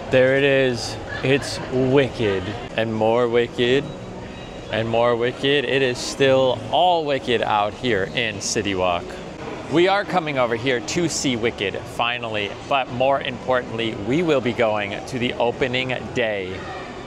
There it is. It's wicked and more wicked and more wicked. It is still all wicked out here in City Walk. We are coming over here to see Wicked finally, but more importantly, we will be going to the opening day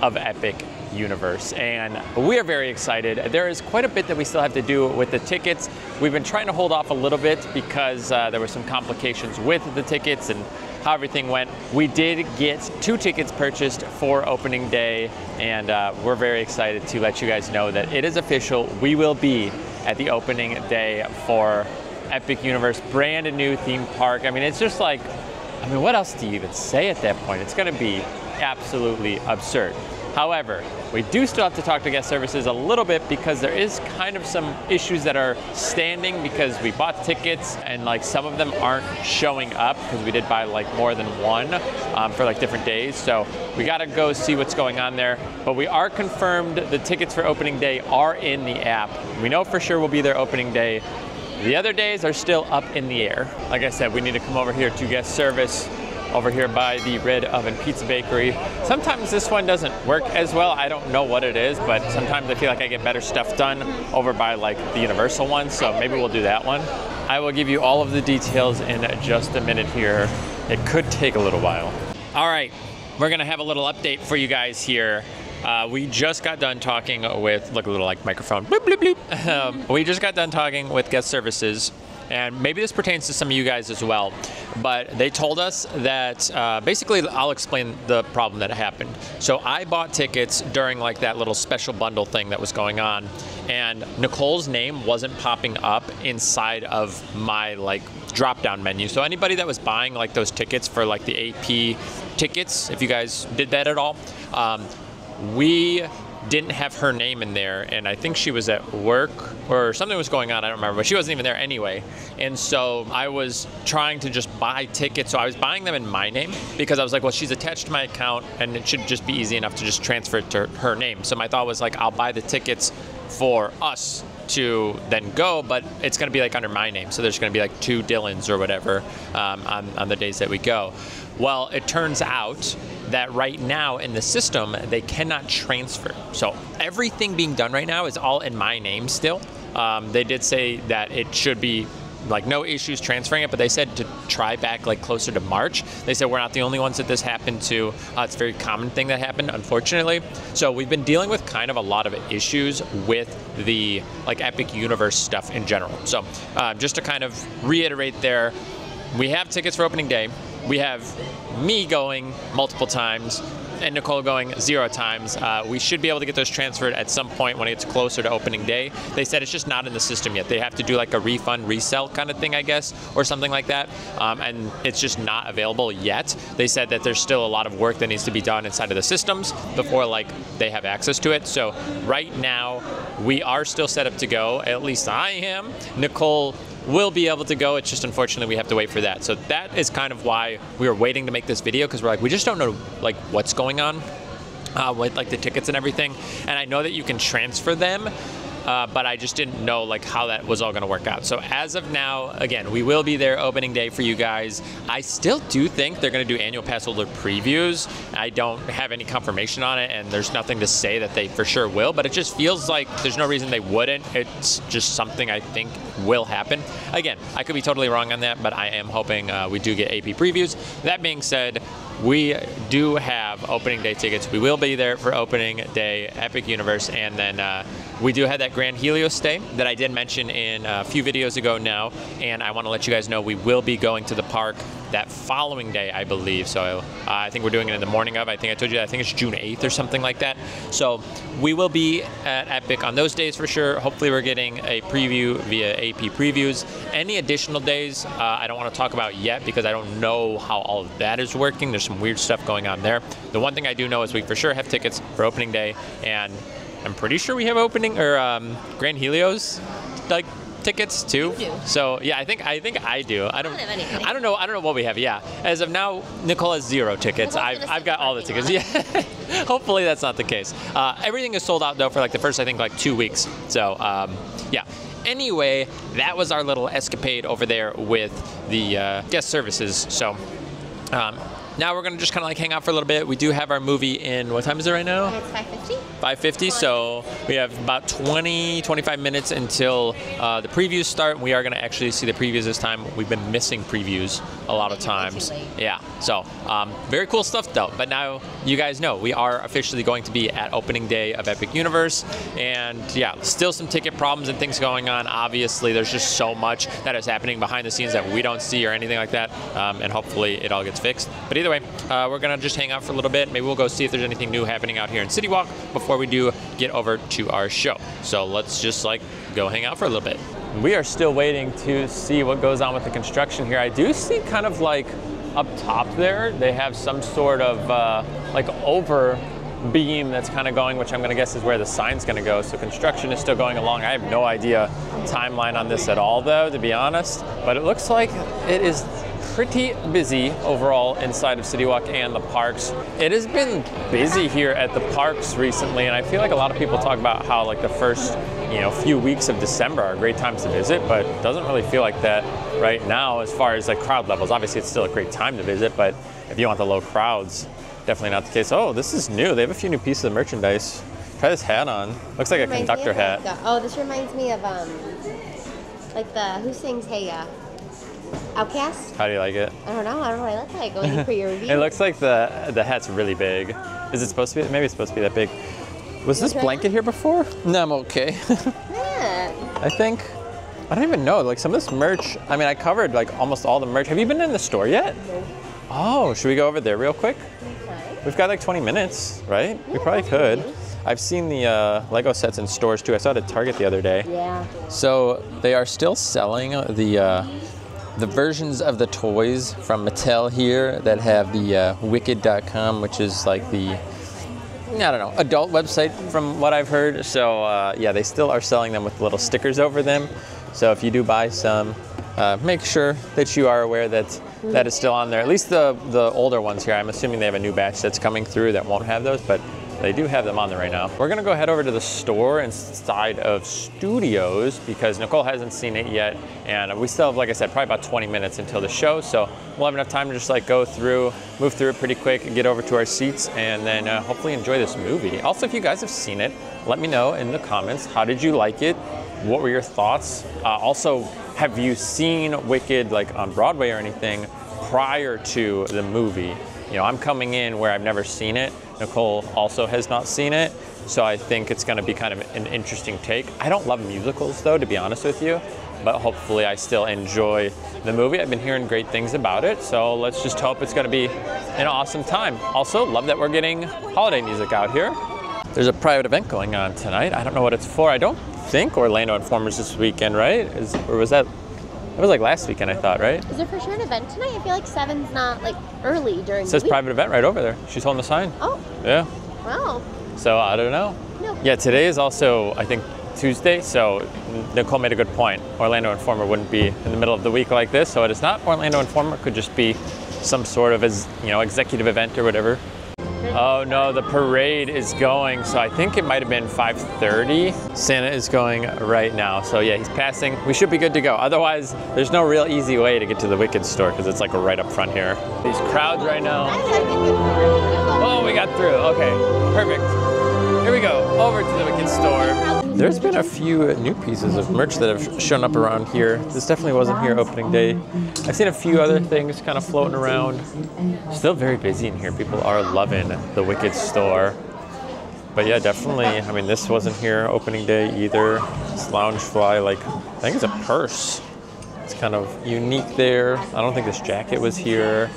of Epic Universe, and we are very excited. There is quite a bit that we still have to do with the tickets. We've been trying to hold off a little bit because there were some complications with the tickets and how everything went. We did get 2 tickets purchased for opening day, and we're very excited to let you guys know that it is official. We will be at the opening day for Epic Universe, brand new theme park. I mean, it's just like, I mean, what else do you even say at that point? It's gonna be absolutely absurd. However, we do still have to talk to guest services a little bit because there is kind of some issues that are standing because we bought tickets and like some of them aren't showing up because we did buy like more than one for like different days. So we gotta go see what's going on there. But we are confirmed the tickets for opening day are in the app. We know for sure we'll be there opening day. The other days are still up in the air. Like I said, we need to come over here to guest service over here by the Red Oven Pizza Bakery. Sometimes this one doesn't work as well. I don't know what it is, but sometimes I feel like I get better stuff done over by like the Universal one, so maybe we'll do that one. I will give you all of the details in just a minute here. It could take a little while. All right, we're gonna have a little update for you guys here. We just got done talking with, look, a little like microphone, bloop, bloop, bloop. We just got done talking with guest services, and maybe this pertains to some of you guys as well, but they told us that, basically, I'll explain the problem that happened. So I bought tickets during like that little special bundle thing that was going on, and Nicole's name wasn't popping up inside of my like drop-down menu. So anybody that was buying like those tickets for like the AP tickets, if you guys did that at all, we didn't have her name in there, and I think she was at work or something was going on, I don't remember, but she wasn't even there anyway. And so I was trying to just buy tickets, so I was buying them in my name because I was like, well, she's attached to my account and it should just be easy enough to just transfer it to her name. So my thought was like, I'll buy the tickets for us to then go, but it's gonna be like under my name, so there's gonna be like 2 Dylans or whatever on the days that we go. Well, it turns out that right now in the system, they cannot transfer. So everything being done right now is all in my name still. They did say that it should be like no issues transferring it, but they said to try back like closer to March. They said we're not the only ones that this happened to. It's a very common thing that happened, unfortunately. So we've been dealing with kind of a lot of issues with the like Epic Universe stuff in general. So just to kind of reiterate there, we have tickets for opening day. We have me going multiple times and Nicole going 0 times. We should be able to get those transferred at some point when it gets closer to opening day. They said it's just not in the system yet. They have to do like a refund resell kind of thing, I guess, or something like that. And it's just not available yet. They said that there's still a lot of work that needs to be done inside of the systems before like they have access to it. So right now we are still set up to go. At least I am. Nicole will be able to go. It's just unfortunately we have to wait for that. So that is kind of why we were waiting to make this video, because we're like, we just don't know like what's going on with like the tickets and everything. And I know that you can transfer them, but I just didn't know like how that was all going to work out. So as of now, again, we will be there opening day for you guys. I still do think they're going to do annual pass holder previews. I don't have any confirmation on it, and there's nothing to say that they for sure will, but it just feels like there's no reason they wouldn't. It's just something I think will happen. Again, I could be totally wrong on that, but I am hoping we do get AP previews. That being said, we do have opening day tickets. We will be there for opening day Epic Universe, and then we do have that Grand Helios stay that I did mention in a few videos ago now, and I want to let you guys know we will be going to the park that following day, I believe. So I think we're doing it in the morning of, I think I told you that, I think it's June 8th or something like that. So we will be at Epic on those days for sure. Hopefully we're getting a preview via AP previews. Any additional days, I don't want to talk about yet because I don't know how all of that is working. There's some weird stuff going on there. The one thing I do know is we for sure have tickets for opening day, and I'm pretty sure we have opening or Grand Helios like tickets too. You do. So yeah, I think I do. I don't have anything. I don't know what we have. Yeah, as of now, Nicole has 0 tickets. I've got all the tickets. Yeah. Hopefully that's not the case. Everything is sold out though for like the first, I think, like 2 weeks. So yeah. Anyway, that was our little escapade over there with the guest services. So now we're gonna just kind of like hang out for a little bit. We do have our movie in, what time is it right now? It's 5:50. 5:50, so we have about 25 minutes until the previews start. We are going to actually see the previews this time. We've been missing previews a lot of times. Yeah, so very cool stuff though. But now you guys know we are officially going to be at opening day of Epic Universe, and yeah, still some ticket problems and things going on. Obviously, there's just so much that is happening behind the scenes that we don't see or anything like that, and hopefully it all gets fixed. But either way, we're going to just hang out for a little bit. Maybe we'll go see if there's anything new happening out here in City Walk before we do get over to our show. So let's just like go hang out for a little bit. We are still waiting to see what goes on with the construction here. I do see kind of like up top there, they have some sort of like over beam that's kind of going, which I'm gonna guess is where the sign's gonna go. So construction is still going along. I have no idea timeline on this at all though, to be honest, but it looks like it is pretty busy overall inside of City Walk and the parks. It has been busy here at the parks recently, and I feel like a lot of people talk about how like the first few weeks of December are great times to visit, but it doesn't really feel like that right now as far as like crowd levels. Obviously it's still a great time to visit, but if you want the low crowds, definitely not the case. Oh, this is new. They have a few new pieces of merchandise. Try this hat on. Looks like a conductor hat. Oh, this reminds me of like the who sings Hey Ya? Outcast? How do you like it? I don't know. I don't really look like going for your review. It looks like the hat's really big. Is it supposed to be? Maybe it's supposed to be that big. Was this blanket here before? No, I'm okay. Yeah. I think. I don't even know. Like some of this merch. I mean, I covered like almost all the merch. Have you been in the store yet? No. Oh, should we go over there real quick? Okay. We've got like 20 minutes, right? Yeah, we probably could. maybe. I've seen the Lego sets in stores too. I saw it at Target the other day. Yeah. So they are still selling the versions of the toys from Mattel here that have the Wicked.com, which is like the, I don't know, adult website from what I've heard. So yeah, they still are selling them with little stickers over them. So if you do buy some, make sure that you are aware that that is still on there. At least the older ones here. I'm assuming they have a new batch that's coming through that won't have those, but they do have them on there right now. We're gonna go head over to the store inside of Studios because Nicole hasn't seen it yet, and we still have, like I said, probably about 20 minutes until the show, so we'll have enough time to just like go through, move through it pretty quick, get over to our seats, and then hopefully enjoy this movie. Also, if you guys have seen it, let me know in the comments. How did you like it? What were your thoughts? Also, have you seen Wicked like on Broadway or anything prior to the movie? I'm coming in where I've never seen it. Nicole also has not seen it, so I think it's going to be kind of an interesting take. I don't love musicals though, to be honest with you, but hopefully I still enjoy the movie. I've been hearing great things about it, so let's just hope it's going to be an awesome time. Also, love that we're getting holiday music out here. There's a private event going on tonight. I don't know what it's for. I don't think Orlando Informer's this weekend, right? Or was that? It was like last weekend, I thought, right? Is there for sure an event tonight? I feel like 7's not like early during It the says week. private event right over there. She's holding the sign. Oh. Yeah. Wow. So I don't know. No. Yeah, today is also, I think, Tuesday, so Nicole made a good point. Orlando Informer wouldn't be in the middle of the week like this, so it is not Orlando Informer. It could just be some sort of, executive event or whatever. Oh no, the parade is going, so I think it might have been 5:30. Santa is going right now, so yeah, he's passing. We should be good to go. Otherwise, there's no real easy way to get to the Wicked store because it's like right up front here. These crowds right now. Oh, we got through. Okay, perfect. Here we go, over to the Wicked store. There's been a few new pieces of merch that have shown up around here. This definitely wasn't here opening day. I've seen a few other things kind of floating around. Still very busy in here. People are loving the Wicked store. But yeah, definitely, I mean, this wasn't here opening day either. This Loungefly, like, I think it's a purse. It's kind of unique there. I don't think this jacket was here.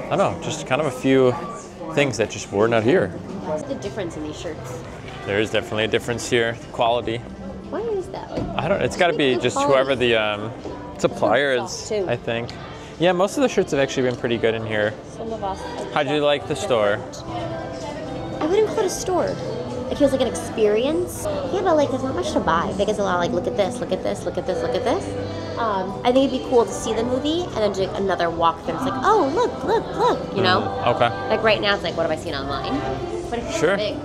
I don't know, just kind of a few things that just were not here. What's the difference in these shirts? There is definitely a difference here. Quality. Why is that? Like, I don't know. It's got to be just whoever the supplier is, I think. Yeah, most of the shirts have actually been pretty good in here. Some of us. How'd you like the store? I wouldn't call it a store. It feels like an experience. Yeah, but like there's not much to buy. I think it's a lot like look at this, look at this, look at this, look at this. I think it'd be cool to see the movie and then do another walkthrough. It's like, oh, look, you know? Okay. Like right now, it's like, what have I seen online? But it's Sure. big.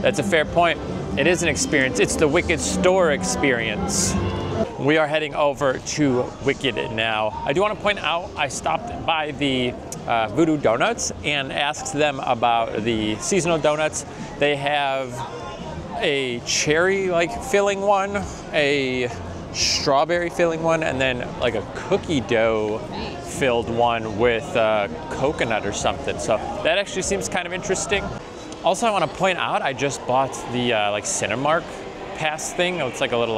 That's a fair point. It is an experience. It's the Wicked store experience. We are heading over to Wicked now. I do want to point out, I stopped by the Voodoo Donuts and asked them about the seasonal donuts. They have a cherry filling one, a strawberry filling one, and then like a cookie dough filled one with coconut or something. So that actually seems kind of interesting. Also, I want to point out, I just bought the Cinemark pass thing. It's like a little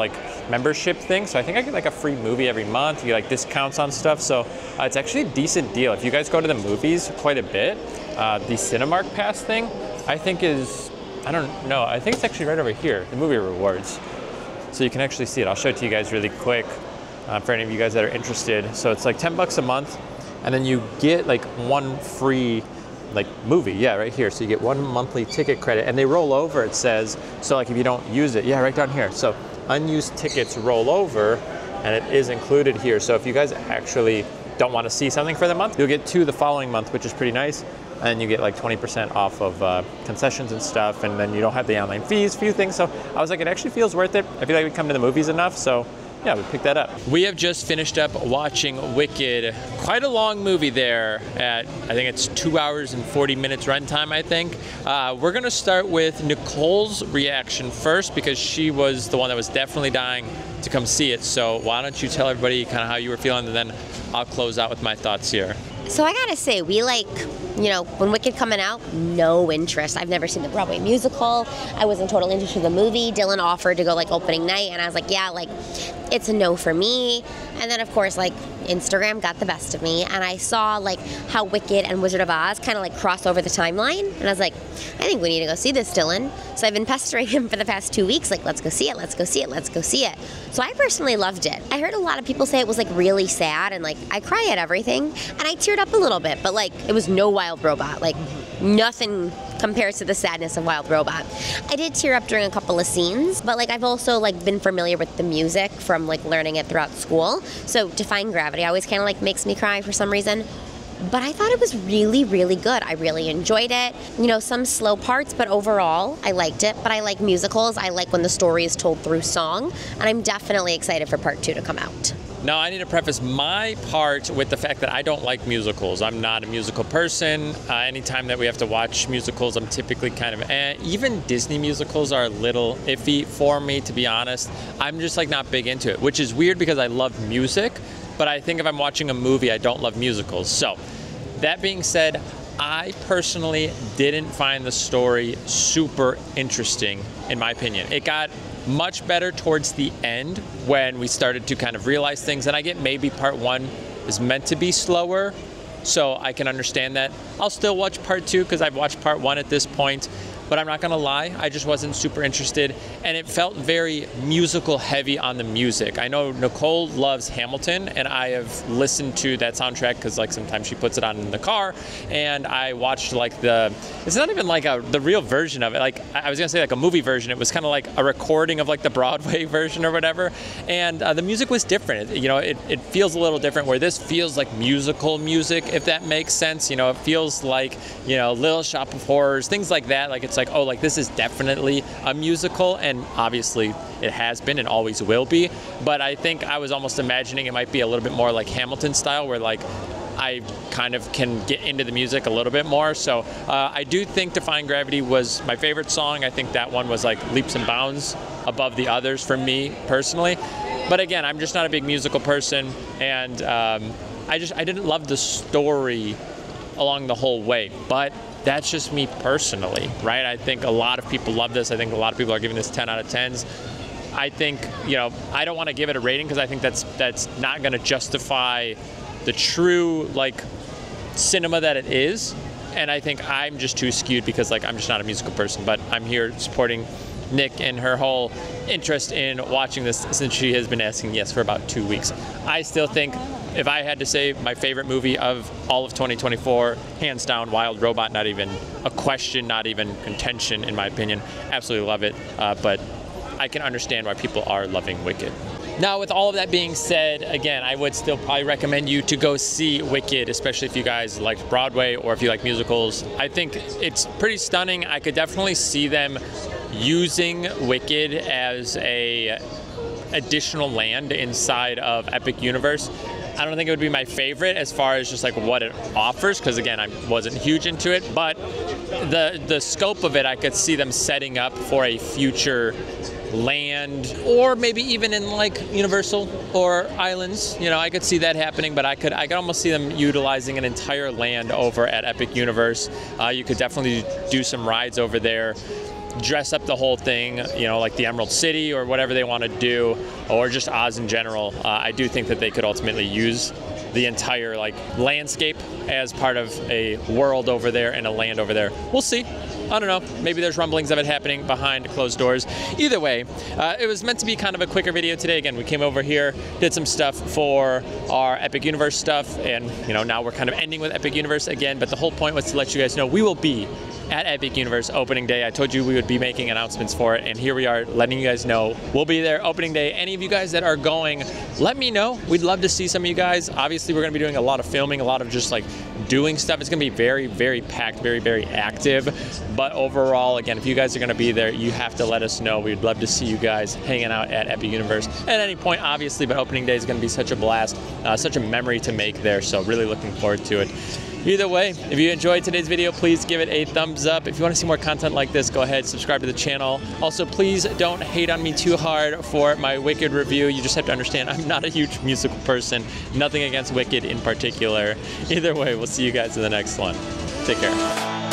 membership thing. So I think I get a free movie every month. You get discounts on stuff. So it's actually a decent deal. If you guys go to the movies quite a bit, the Cinemark pass thing, I think is, I don't know, I think it's actually right over here, the movie rewards. So you can actually see it. I'll show it to you guys really quick for any of you guys that are interested. So it's like $10 a month, and then you get one free movie, yeah, right here. So you get one monthly ticket credit, and they roll over, it says. So if you don't use it, yeah, right down here. So unused tickets roll over, and it is included here. So if you guys actually don't want to see something for the month, you'll get 2 the following month, which is pretty nice. And you get 20% off of concessions and stuff, and then you don't have the online fees, few things. So I was like, it actually feels worth it. I feel like we come to the movies enough, so yeah, we picked that up. We have just finished up watching Wicked. Quite a long movie there at, I think it's 2 hours and 40 minutes runtime, I think. We're gonna start with Nicole's reaction first, because she was the one that was definitely dying to come see it. So why don't you tell everybody kind of how you were feeling, and then I'll close out with my thoughts here. So I gotta say, we when Wicked coming out, no interest. I've never seen the Broadway musical. I wasn't totally interested in the movie. Dylan offered to go opening night, and I was like, yeah, it's a no for me. And then of course Instagram got the best of me, and I saw how Wicked and Wizard of Oz kind of cross over the timeline, and I was like, I think we need to go see this, Dylan. So I've been pestering him for the past 2 weeks, let's go see it, let's go see it, let's go see it. So I personally loved it. I heard a lot of people say it was really sad, and I cry at everything, and I teared up a little bit, but it was no Wild Robot. Nothing compares to the sadness of Wild Robot. I did tear up during a couple of scenes, but I've also been familiar with the music from learning it throughout school. So Defying Gravity always kind of makes me cry for some reason. But I thought it was really, really good. I really enjoyed it. Some slow parts, but overall, I liked it. But I like musicals. I like when the story is told through song. And I'm definitely excited for part 2 to come out. Now, I need to preface my part with the fact that I don't like musicals. I'm not a musical person. Anytime that we have to watch musicals, I'm typically kind of Even Disney musicals are a little iffy for me, to be honest. I'm just not big into it, which is weird because I love music. But I think if I'm watching a movie, I don't love musicals. So, that being said, I personally didn't find the story super interesting, in my opinion. It got much better towards the end when we started to kind of realize things. And I get maybe part 1 is meant to be slower, so I can understand that. I'll still watch part 2 because I've watched part 1 at this point. But I'm not gonna lie, I just wasn't super interested, and it felt very musical heavy on the music. I know Nicole loves Hamilton, and I have listened to that soundtrack because sometimes she puts it on in the car, and I watched it's not even the real version of it. I was gonna say a movie version. It was kind of a recording of the Broadway version or whatever, and the music was different. It feels a little different, where this feels like musical music, if that makes sense. It feels like Little Shop of Horrors, things like that. It's this is definitely a musical, and obviously it has been and always will be. But I think I was almost imagining it might be a little bit more like Hamilton style, where I kind of can get into the music a little bit more. So I do think Defying Gravity was my favorite song. I think that one was leaps and bounds above the others for me personally. But again, I'm just not a big musical person, and I didn't love the story along the whole way. But that's just me personally, right? I think a lot of people love this. I think a lot of people are giving this 10 out of 10s. I think, I don't want to give it a rating because I think that's not going to justify the true cinema that it is. And I think I'm just too skewed because I'm just not a musical person, but I'm here supporting Nick and her whole interest in watching this since she has been asking yes for about 2 weeks. I still think if I had to say my favorite movie of all of 2024, hands down, Wild Robot, not even a question, not even contention in my opinion. Absolutely love it, but I can understand why people are loving Wicked. Now, with all of that being said, again, I would still probably recommend you to go see Wicked, especially if you guys like Broadway or if you like musicals. I think it's pretty stunning. I could definitely see them using Wicked as a additional land inside of Epic Universe. I don't think it would be my favorite as far as just like what it offers, because again, I wasn't huge into it, but the scope of it, I could see them setting up for a future land, or maybe even in like Universal or Islands. You know, I could see that happening, but I could almost see them utilizing an entire land over at Epic Universe. You could definitely do some rides over there, dress up the whole thing, you know, like the Emerald City or whatever they want to do, or just Oz in general. I do think that they could ultimately use the entire like landscape as part of a world over there and a land over there. We'll see. I don't know. Maybe there's rumblings of it happening behind closed doors. Either way, it was meant to be kind of a quicker video today. Again, we came over here, did some stuff for our Epic Universe stuff, and you know, now we're kind of ending with Epic Universe again, but the whole point was to let you guys know we will be at Epic Universe opening day. I told you we would be making announcements for it, and here we are letting you guys know we'll be there opening day. Any of you guys that are going, let me know. We'd love to see some of you guys. Obviously, we're going to be doing a lot of filming, a lot of just like doing stuff. It's going to be very, very packed, very, very active. But overall, again, if you guys are going to be there, you have to let us know. We'd love to see you guys hanging out at Epic Universe at any point, obviously, but opening day is going to be such a blast, such a memory to make there. So really looking forward to it. Either way, if you enjoyed today's video, please give it a thumbs up. If you want to see more content like this, go ahead, subscribe to the channel. Also, please don't hate on me too hard for my Wicked review. You just have to understand I'm not a huge musical person. Nothing against Wicked in particular. Either way, we'll see you guys in the next one. Take care.